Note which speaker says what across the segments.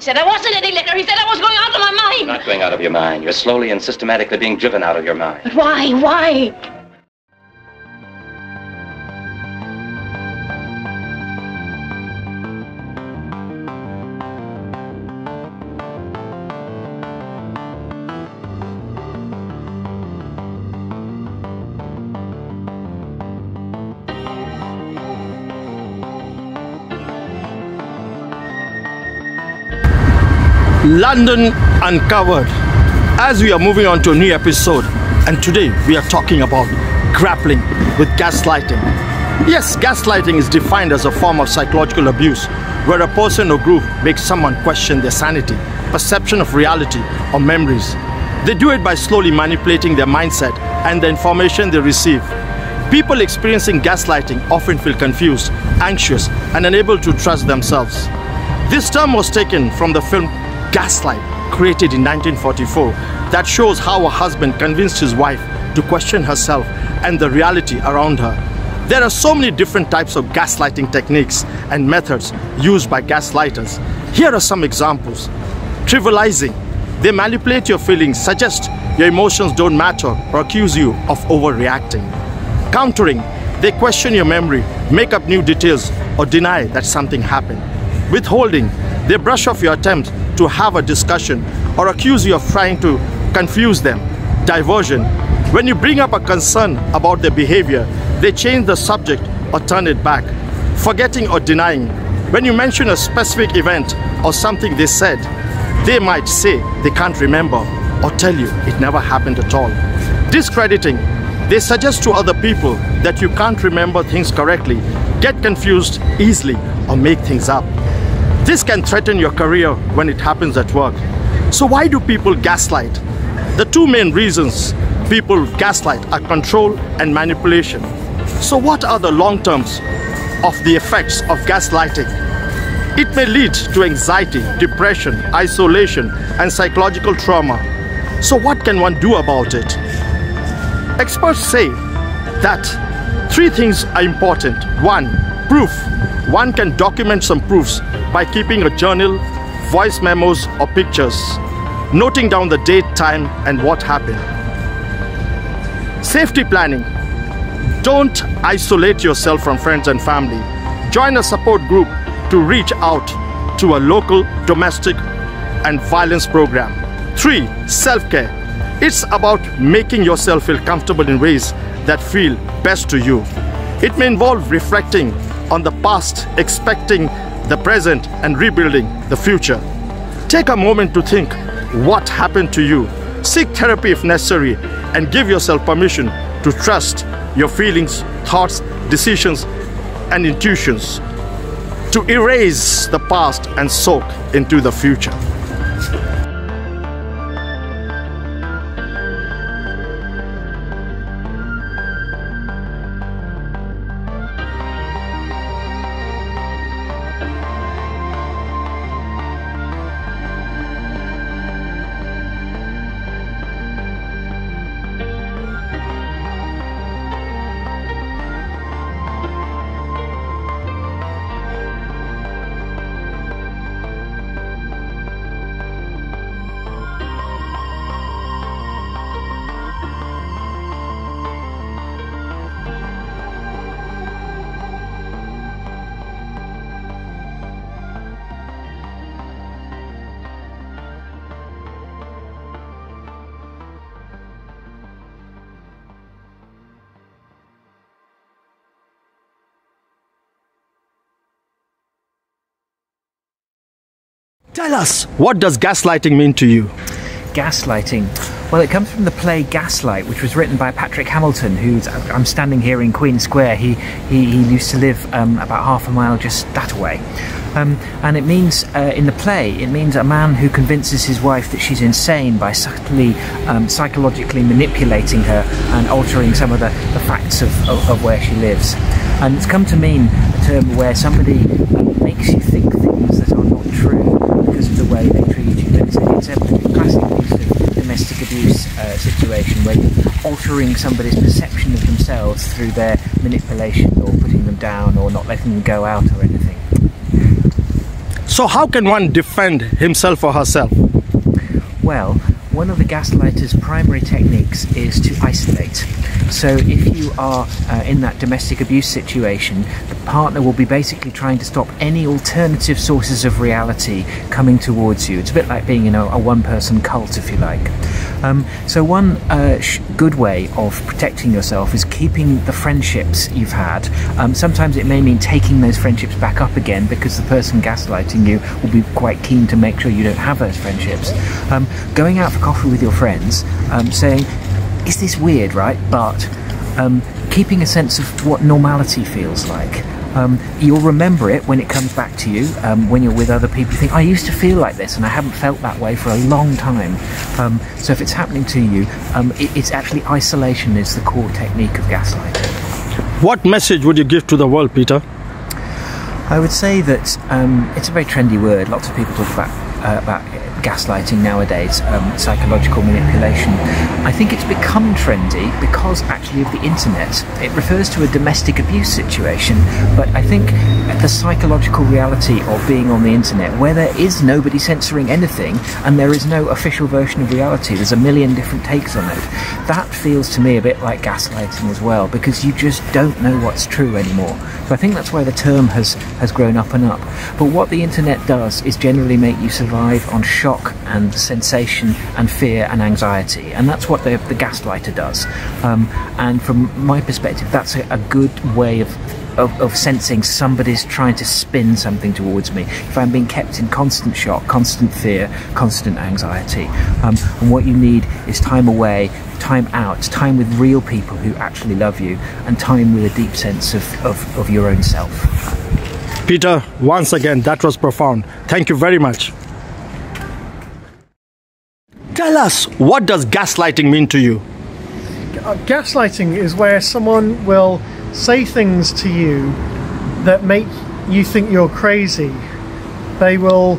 Speaker 1: said I wasn't any liquor. He said I was going out of my mind.
Speaker 2: You're not going out of your mind. You're slowly and systematically being driven out of your mind.
Speaker 1: But why? Why?
Speaker 3: London Uncovered, as we are moving on to a new episode, and today we are talking about grappling with gaslighting. Yes, gaslighting is defined as a form of psychological abuse where a person or group makes someone question their sanity, perception of reality, or memories. They do it by slowly manipulating their mindset and the information they receive. People experiencing gaslighting often feel confused, anxious, and unable to trust themselves. This term was taken from the film Gaslight, created in 1944, that shows how a husband convinced his wife to question herself and the reality around her. There are so many different types of gaslighting techniques and methods used by gaslighters. Here are some examples. Trivializing. They manipulate your feelings, suggest your emotions don't matter, or accuse you of overreacting. Countering. They question your memory, make up new details, or deny that something happened. Withholding. They brush off your attempt to have a discussion or accuse you of trying to confuse them. Diversion. When you bring up a concern about their behavior, they change the subject or turn it back. Forgetting or denying. When you mention a specific event or something they said, they might say they can't remember or tell you it never happened at all. Discrediting. They suggest to other people that you can't remember things correctly, get confused easily, or make things up. This can threaten your career when it happens at work. So why do people gaslight? The two main reasons people gaslight are control and manipulation. So what are the long terms of the effects of gaslighting? It may lead to anxiety, depression, isolation, and psychological trauma. So what can one do about it? Experts say that three things are important. 1. Proof. One can document some proofs by keeping a journal, voice memos, or pictures, noting down the date, time, and what happened. Safety planning. Don't isolate yourself from friends and family. Join a support group to reach out to a local domestic and violence program. 3. Self-care. It's about making yourself feel comfortable in ways that feel best to you. It may involve reflecting on the past, expecting the present, and rebuilding the future. Take a moment to think what happened to you. Seek therapy if necessary, and give yourself permission to trust your feelings, thoughts, decisions, and intuitions, to erase the past and soak into the future. Tell us, what does gaslighting mean to you?
Speaker 4: Gaslighting. Well, it comes from the play Gaslight, which was written by Patrick Hamilton, who's, I'm standing here in Queen Square. He used to live about half a mile just that way. And it means, in the play, it means a man who convinces his wife that she's insane by subtly, psychologically manipulating her and altering some of the facts of where she lives. And it's come to mean a term where somebody makes you think things that are not true because of the way they treat you. It's a classic piece of domestic abuse situation where you're altering somebody's perception of themselves through their manipulation or putting them down or not letting them go out or anything.
Speaker 3: So how can one defend himself or herself?
Speaker 4: Well, one of the gaslighter's primary techniques is to isolate. So if you are in that domestic abuse situation, the partner will be basically trying to stop any alternative sources of reality coming towards you. It's a bit like being in a one-person cult, if you like. So one good way of protecting yourself is keeping the friendships you've had. Sometimes it may mean taking those friendships back up again, because the person gaslighting you will be quite keen to make sure you don't have those friendships. Going out for coffee with your friends, saying, is this weird, right? But keeping a sense of what normality feels like. You'll remember it when it comes back to you, when you're with other people. You think, I used to feel like this and I haven't felt that way for a long time. So if it's happening to you, it's actually isolation is the core technique of gaslighting.
Speaker 3: What message would you give to the world, Peter?
Speaker 4: I would say that it's a very trendy word. Lots of people talk about gaslighting nowadays, psychological manipulation. I think it's become trendy because actually of the internet. It refers to a domestic abuse situation, but I think the psychological reality of being on the internet, where there is nobody censoring anything and there is no official version of reality, there's a million different takes on it, that feels to me a bit like gaslighting as well, because you just don't know what's true anymore. So I think that's why the term has grown up and up. But what the internet does is generally make you survive on shock and sensation and fear and anxiety, and that's what the gaslighter does. And from my perspective, that's a good way of sensing somebody's trying to spin something towards me. If I'm being kept in constant shock, constant fear, constant anxiety, and what you need is time away, time out, time with real people who actually love you, and time with a deep sense of your own self.
Speaker 3: Peter, once again, that was profound. Thank you very much. Tell us, what does gaslighting mean to you?
Speaker 5: Gaslighting is where someone will say things to you that make you think you're crazy. They will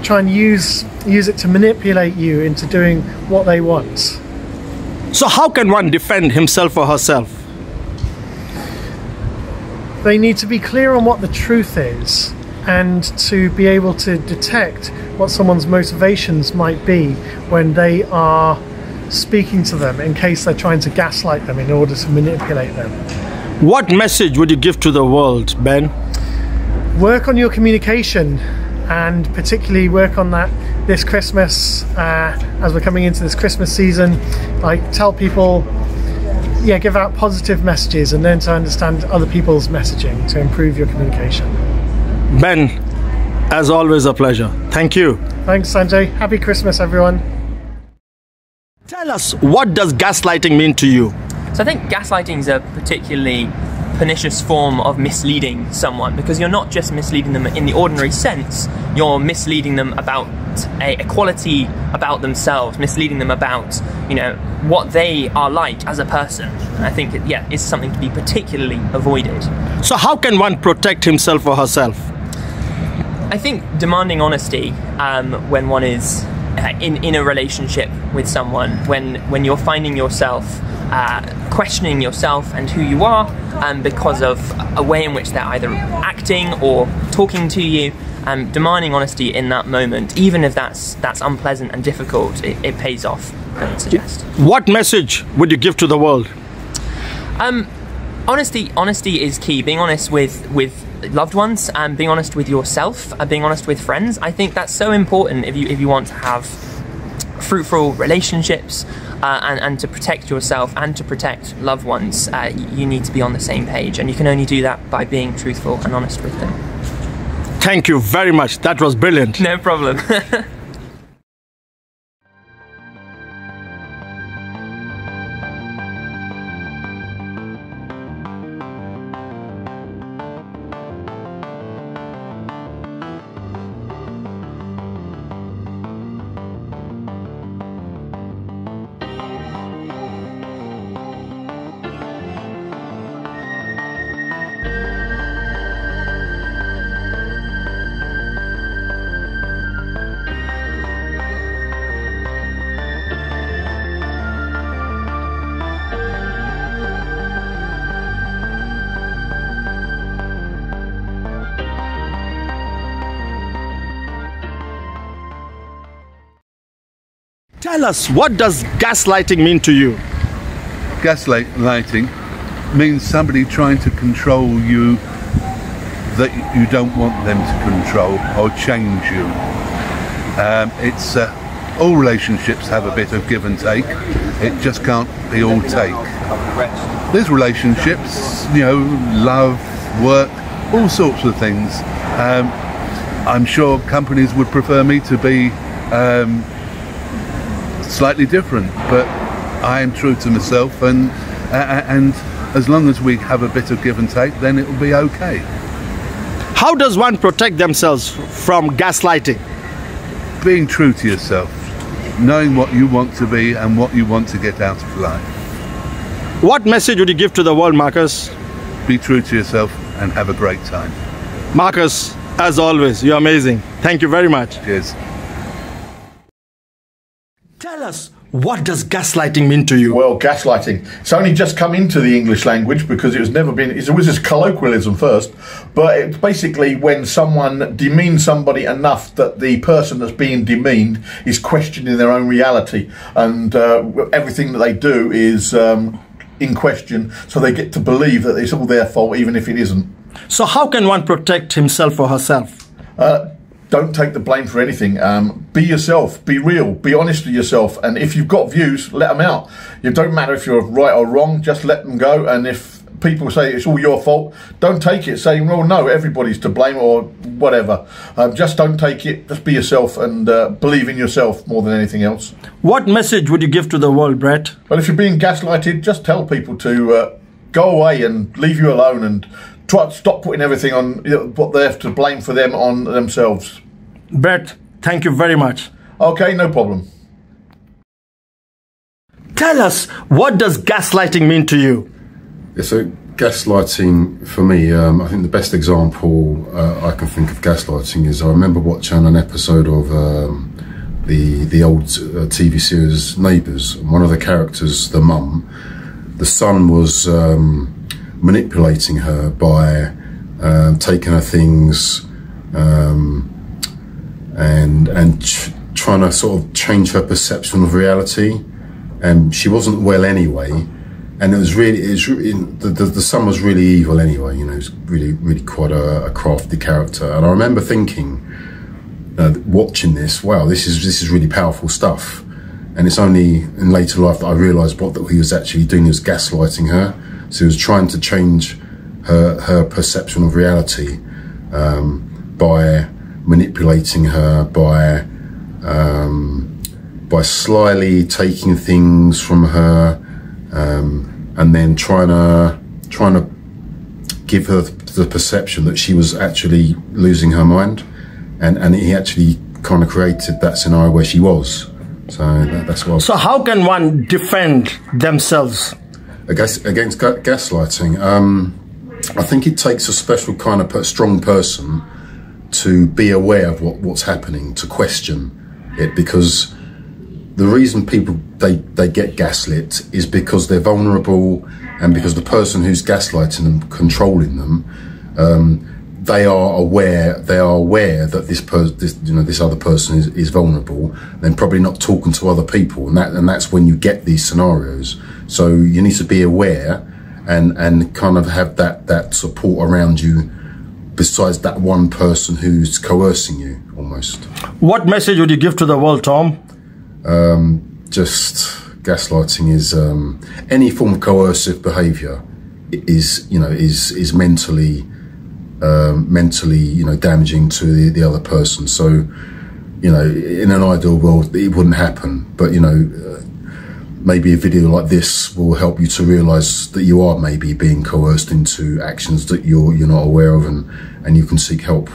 Speaker 5: try and use it to manipulate you into doing what they want.
Speaker 3: So how can one defend himself or herself?
Speaker 5: They need to be clear on what the truth is, and to be able to detect what someone's motivations might be when they are speaking to them, in case they're trying to gaslight them in order to manipulate them.
Speaker 3: What message would you give to the world, Ben?
Speaker 5: Work on your communication, and particularly work on that this Christmas, as we're coming into this Christmas season. Like, tell people, give out positive messages and learn to understand other people's messaging to improve your communication.
Speaker 3: Ben, as always, a pleasure. Thank you.
Speaker 5: Thanks, Sanjay. Happy Christmas, everyone.
Speaker 3: Tell us, what does gaslighting mean to you?
Speaker 6: So I think gaslighting is a particularly pernicious form of misleading someone, because you're not just misleading them in the ordinary sense, you're misleading them about a quality about themselves, misleading them about, what they are like as a person. And I think, it's something to be particularly avoided.
Speaker 3: So how can one protect himself or herself?
Speaker 6: I think demanding honesty when one is in a relationship with someone, when you're finding yourself questioning yourself and who you are, because of a way in which they're either acting or talking to you, demanding honesty in that moment, even if that's unpleasant and difficult, it pays off, I would suggest.
Speaker 3: What message would you give to the world?
Speaker 6: Honesty is key. Being honest with loved ones, and being honest with yourself, being honest with friends. I think that's so important if you want to have fruitful relationships, and to protect yourself and to protect loved ones. You need to be on the same page, and you can only do that by being truthful and honest with them.
Speaker 3: Thank you very much. That was brilliant.
Speaker 6: No problem.
Speaker 3: Tell us, what does gaslighting mean to you?
Speaker 7: Gaslighting means somebody trying to control you that you don't want them to control or change you. It's all relationships have a bit of give and take. It just can't be all take. There's relationships, you know, love, work, all sorts of things. I'm sure companies would prefer me to be slightly different, but I am true to myself, and as long as we have a bit of give and take, then it will be okay.
Speaker 3: How does one protect themselves from gaslighting?
Speaker 7: Being true to yourself, knowing what you want to be and what you want to get out of life.
Speaker 3: What message would you give to the world, Marcus?
Speaker 7: Be true to yourself and have a great time.
Speaker 3: Marcus, as always, you're amazing. Thank you very much.
Speaker 7: Cheers.
Speaker 3: Tell us, what does gaslighting mean to you?
Speaker 8: Well, gaslighting, it's only just come into the English language because it was just colloquialism first, but it's basically when someone demeans somebody enough that the person that's being demeaned is questioning their own reality, and everything that they do is in question, so they get to believe that it's all their fault even if it isn't.
Speaker 3: So how can one protect himself or herself?
Speaker 8: Don't take the blame for anything. Be yourself, be real, be honest with yourself, and if you've got views, let them out. It don't matter if you're right or wrong, just let them go. And if people say it's all your fault, don't take it. Say, well, no, everybody's to blame or whatever. Just don't take it, just be yourself and believe in yourself more than anything else.
Speaker 3: What message would you give to the world, Brett?
Speaker 8: Well, if you're being gaslighted, just tell people to go away and leave you alone, and try to stop putting everything on what they have to blame for them on themselves.
Speaker 3: Brett, thank you very much.
Speaker 8: Okay, no problem.
Speaker 3: Tell us, what does gaslighting mean to you?
Speaker 9: Yeah, so gaslighting, for me, I think the best example I can think of gaslighting is I remember watching an episode of the old TV series Neighbours. One of the characters, the mum, the son was manipulating her by taking her things and trying to sort of change her perception of reality, and she wasn't well anyway, and the son was really evil anyway. You know, he was really quite a crafty character. And I remember thinking, watching this, wow, this is really powerful stuff. And it's only in later life that I realised what that he was actually doing. He was gaslighting her. So he was trying to change her perception of reality by manipulating her, by slyly taking things from her, and then trying to give her the perception that she was actually losing her mind, and he actually kind of created that scenario where she was. So that's what.
Speaker 3: So how can one defend themselves
Speaker 9: against gaslighting? I think it takes a special kind of strong person to be aware of what's happening, to question it, because the reason people they get gaslit is because they're vulnerable, and because the person who's gaslighting them, controlling them, they are aware that this other person is vulnerable. They're probably not talking to other people, and that's when you get these scenarios. So you need to be aware and kind of have that support around you, besides that one person who's coercing you almost.
Speaker 3: What message would you give to the world, Tom?
Speaker 9: Just gaslighting is any form of coercive behaviour is mentally damaging to the other person. So, in an ideal world it wouldn't happen, but maybe a video like this will help you to realise that you are maybe being coerced into actions that you're not aware of, and you can seek help.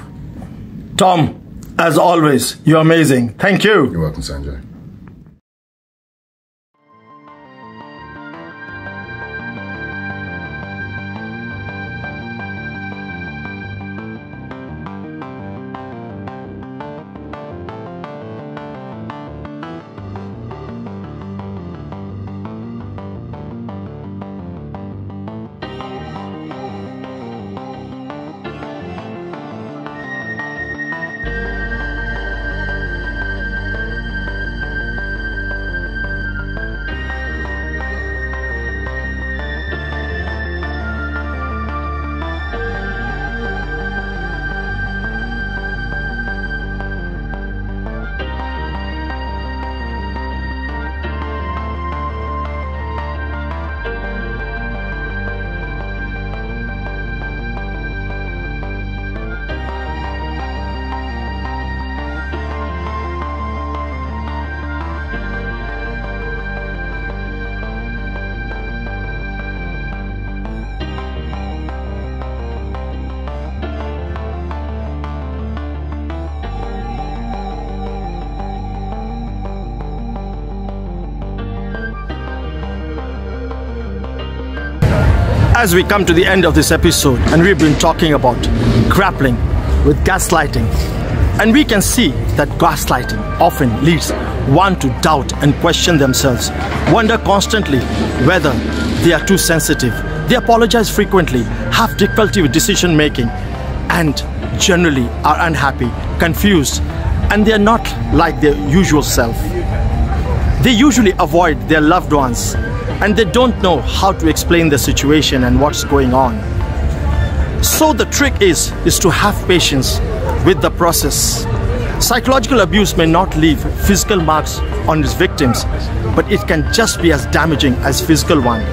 Speaker 3: Tom, as always, you're amazing. Thank you.
Speaker 9: You're welcome, Sanjay.
Speaker 3: As we come to the end of this episode, and we've been talking about grappling with gaslighting, and we can see that gaslighting often leads one to doubt and question themselves, wonder constantly whether they are too sensitive. They apologize frequently, have difficulty with decision making, and generally are unhappy, confused, and they are not like their usual self. They usually avoid their loved ones, and they don't know how to explain the situation and what's going on. So the trick is to have patience with the process. Psychological abuse may not leave physical marks on its victims, but it can just be as damaging as physical one.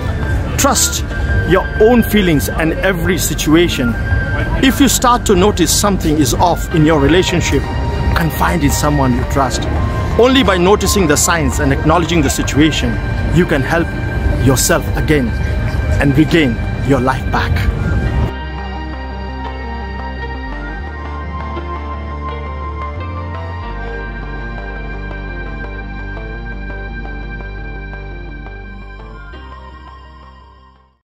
Speaker 3: Trust your own feelings and every situation. If you start to notice something is off in your relationship, confide in someone you trust. Only by noticing the signs and acknowledging the situation, you can help yourself again and regain your life back.